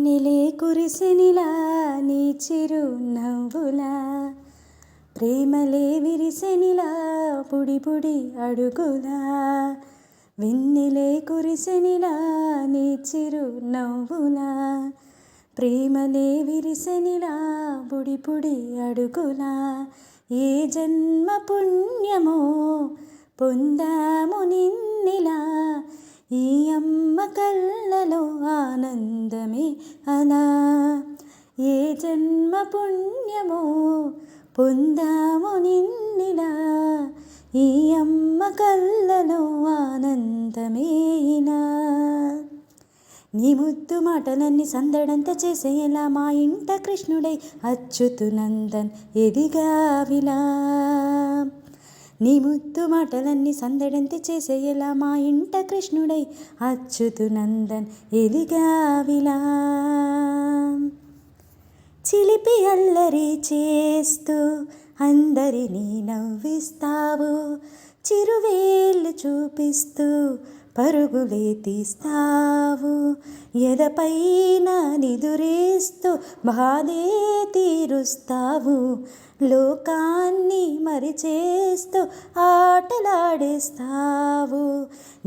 వెన్నెలే కురిసెనిలా నీ చిరు నవ్వులా, ప్రేమలే విరిసెనిలా పుడి పుడి అడుగులా. వెన్నెలే కురిసెనిలా నీ చిరు నవ్వులా, ప్రేమలే విరిసెనిలా పుడి పుడి అడుగులా. ఏ జన్మ పుణ్యమో పొందాము నిన్నిలా, ఈ అమ్మ కళ్ళలో ఆనందమే అలా. ఏ జన్మ పుణ్యమో పొందాము నిన్నిలా, ఈ అమ్మ కళ్ళలో ఆనందమే ఇలా. నీ ముద్దు మాటలన్నీ సందడంత చేసేలా మా ఇంట కృష్ణుడై అచ్యుతునందన్ ఎదిగావిలా. నీ ముద్దు మాటలన్నీ సందడంత చేసేలా మా ఇంట కృష్ణుడై అచ్యుతునందన్ ఎదిగావిలా. చిలిపి అల్లరి చేస్తూ అందరినీ నవ్విస్తావు, చిరువేళ్ళు చూపిస్తూ పరుగులే తీస్తావు. ఎదపైన నిదురేస్తూ బాధే తీరుస్తావు, లోకాన్ని మరిచేస్తూ ఆటలాడేస్తావు.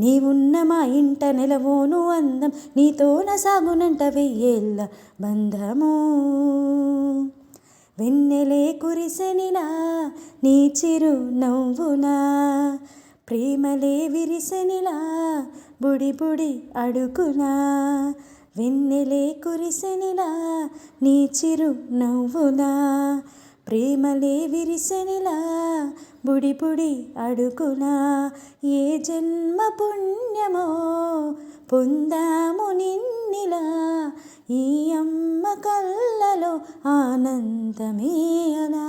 నీవున్న మా ఇంట నెలవోను అందం, నీతోన సాగునంట వెయ్యేళ్ళ బంధము. వెన్నెలే కురిసెనిలా నీ చిరు నవ్వులా, ప్రేమలే విరిసెనిలా బుడి బుడి అడుగులా. వెన్నెలే కురిసెనిలా నీ చిరు నవ్వులా, ప్రేమలే విరిసెనిలా బుడి బుడి అడుగులా. ఏ జన్మ పుణ్యమో పొందాము నిన్నిలా, ఈ అమ్మ కళ్ళలో ఆనందమే అలా.